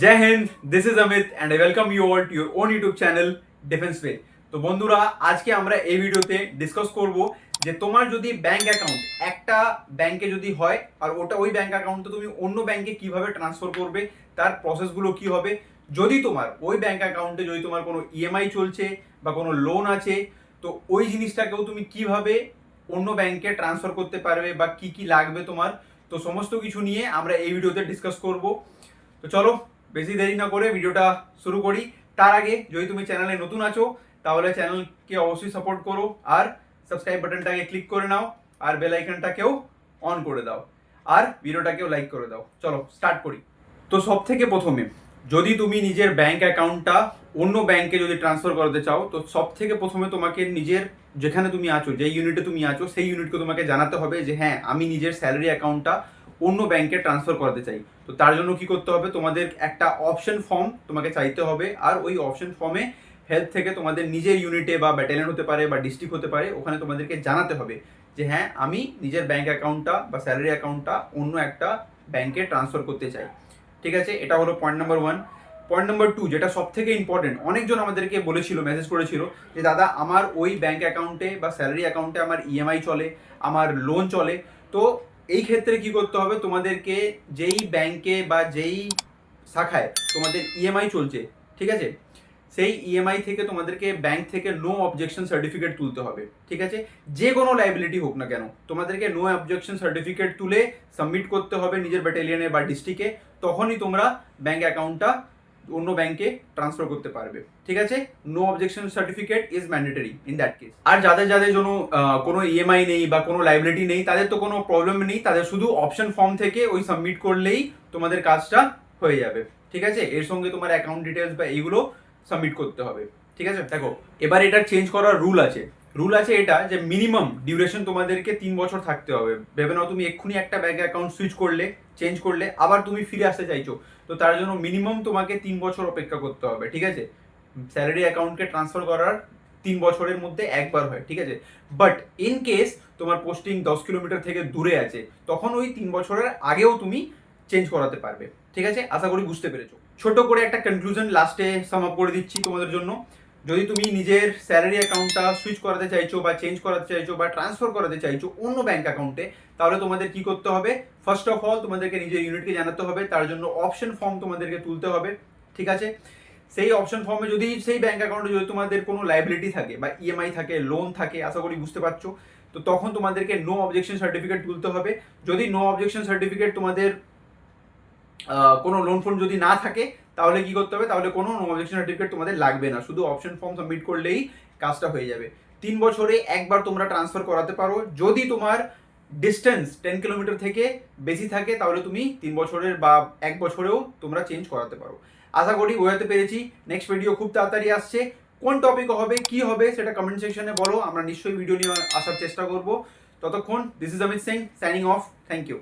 जय हिंद, this is Amit and I welcome you all to your own YouTube channel Defence Way. তো বন্ধুরা, আজকে আমরা এই ভিডিওতে ডিসকাস করব যে তোমার যদি ব্যাংক অ্যাকাউন্ট একটা ব্যাংকে যদি হয় আর ওটা ওই ব্যাংক অ্যাকাউন্টে তুমি অন্য ব্যাংকে কিভাবে ট্রান্সফার করবে, তার প্রসেসগুলো কি হবে। যদি তোমার ওই ব্যাংক অ্যাকাউন্টে যদি তোমার কোনো ইএমআই চলছে বা কোনো লোন আছে, তো ওই জিনিসটাকেও তুমি কিভাবে অন্য ব্যাংকে ট্রান্সফার করতে পারবে বা কি কি লাগবে তোমার, তো সমস্ত কিছু নিয়ে আমরা এই ভিডিওতে ডিসকাস করব। তো চলো বেশি দেরি না করে ভিডিওটা শুরু করি। তার আগে যদি তুমি চ্যানেলে নতুন আছো তাহলে চ্যানেলকে অবশ্যই সাপোর্ট করো আর সাবস্ক্রাইব বাটনটাকে ক্লিক করে নাও আর বেল আইকনটাকেও অন করে দাও আর ভিডিওটাকেও লাইক করে দাও। চলো স্টার্ট করি। তো সব থেকে প্রথমে যদি তুমি নিজের ব্যাংক অ্যাকাউন্টটা অন্য ব্যাংকে যদি ট্রান্সফার করতে চাও, তো সব থেকে প্রথমে তোমাকে নিজের যেখানে তুমি আছো, যে ইউনিটে তুমি আছো, সেই ইউনিটকে তোমাকে জানাতে হবে যে হ্যাঁ, আমি নিজের স্যালারি অ্যাকাউন্টটা অন্য ব্যাংকে ট্রান্সফার করতে চাই। তো তার জন্য কি করতে হবে, তোমাদের একটা অপশন ফর্ম তোমাকে চাইতে হবে আর ওই অপশন ফর্মে হেল্প থেকে তোমাদের নিজের ইউনিটে বা ব্যাটালিয়ন হতে পারে বা ডিস্ট্রিক্ট হতে পারে, ওখানে তোমাদেরকে জানাতে হবে যে হ্যাঁ, আমি নিজের ব্যাংক অ্যাকাউন্টটা বা স্যালারি অ্যাকাউন্টটা অন্য একটা ব্যাংকে ট্রান্সফার করতে চাই। ঠিক আছে, এটা হলো পয়েন্ট নাম্বার 1। পয়েন্ট নাম্বার 2, যেটা সব থেকে ইম্পর্টেন্ট, অনেকজন আমাদেরকে বলেছিল, মেসেজ করেছিল যে দাদা আমার ওই ব্যাংক অ্যাকাউন্টে বা স্যালারি অ্যাকাউন্টে আমার ইএমআই চলে, আমার লোন চলে। তো এই ক্ষেত্রে কি করতে হবে, তোমাদেরকে যেই ব্যাংকে বা যেই শাখায় তোমাদের ইএমআই চলছে, ঠিক আছে, সেই ইএমআই থেকে তোমাদেরকে ব্যাংক থেকে নো অবজেকশন সার্টিফিকেট তুলতে হবে। ঠিক আছে, যে কোনো লাইবিলিটি হোক না কেন, তোমাদেরকে নো অবজেকশন সার্টিফিকেট তুলে সাবমিট করতে হবে নিজের ব্যাটালিয়নে বা ডিস্ট্রিক্টে। তখনই তোমরা ব্যাংক অ্যাকাউন্টটা অন্য ব্যাংকে ট্রান্সফার করতে পারবে। ঠিক আছে, no objection certificate is mandatory in that case. আর যাদের যাদের জন্য কোনো ইএমআই নেই বা কোনো লাইবিলিটি নেই, তাদের তো কোনো প্রবলেম নেই, তাদের শুধু অপশন ফর্ম থেকে ওই সাবমিট করলেই তোমাদের কাজটা হয়ে যাবে। ঠিক আছে, এর সঙ্গে তোমার অ্যাকাউন্ট ডিটেলস বা এইগুলো সাবমিট করতে হবে। ঠিক আছে, দেখো এবার এটার চেঞ্জ করার রুল আছে। রুল আছে এটা যে মিনিমাম ডিউরেশন তোমাদেরকে 3 বছর থাকতে হবে। ভেবে নাও তুমি এক্ষুনি একটা ব্যাংক অ্যাকাউন্ট সুইচ করলে, চেঞ্জ করলে, আবার তুমি ফিরে আসতে চাইছো, তো তার জন্য মিনিমাম তোমাকে 3 বছর অপেক্ষা করতে হবে। ঠিক আছে, স্যালারি অ্যাকাউন্টকে ট্রান্সফার করার 3 বছরের মধ্যে একবার হয়। ঠিক আছে, বাট ইন কেস তোমার পোস্টিং 10 কিলোমিটার থেকে দূরে আছে, তখন ওই 3 বছরের আগেও তুমি চেঞ্জ করাতে পারবে। ঠিক আছে, আশা করি বুঝতে পেরেছো। ছোট করে একটা কনক্লুশন লাস্টে সাম আপ করে দিচ্ছি তোমাদের জন্য। যদি তুমি নিজের স্যালারি অ্যাকাউন্টটা সুইচ করাতে চাইছো বা চেঞ্জ করাতে চাইছো বা ট্রান্সফার করাতে চাইছো অন্য ব্যাংক অ্যাকাউন্টে, তাহলে তোমাদের কি করতে হবে, ফার্স্ট অফ অল তোমাদেরকে নিজের ইউনিটকে জানাতে হবে, তার জন্য অপশন ফর্ম তোমাদেরকে তুলতে হবে। ঠিক আছে, সেই অপশন ফর্মে যদি সেই ব্যাংক অ্যাকাউন্টে যদি তোমাদের কোনো লাইবিলিটি থাকে বা ইএমআই থাকে, লোন থাকে, আশা করি বুঝতে পারছো, তো তখন তোমাদেরকে নো অবজেকশন সার্টিফিকেট তুলতে হবে। যদি নো অবজেকশন সার্টিফিকেট তোমাদের কোনো লোন ফোন যদি না থাকে, তাহলে কি করতে হবে, তাহলে কোনো নো অবজেকশন সার্টিফিকেট তোমাদের লাগবে না, শুধু অপশন ফর্ম সাবমিট করলেই কাজটা হয়ে যাবে। 3 বছরে একবার তোমরা ট্রান্সফার করাতে পারো। যদি তোমার ডিস্টেন্স 10 কিলোমিটার থেকে বেশি থাকে, তাহলে তুমি 3 বছরের বা 1 বছরেও তোমরা চেঞ্জ করাতে পারো। আশা করি বোঝাতে পেরেছি। নেক্সট ভিডিও খুব তাড়াতাড়ি আসছে, কোন টপিক হবে কি হবে সেটা কমেন্ট সেকশনে বলো, আমরা নিশ্চয়ই ভিডিও নিয়ে আসার চেষ্টা করব। ততক্ষণ this is Amit Singh signing off. Thank you.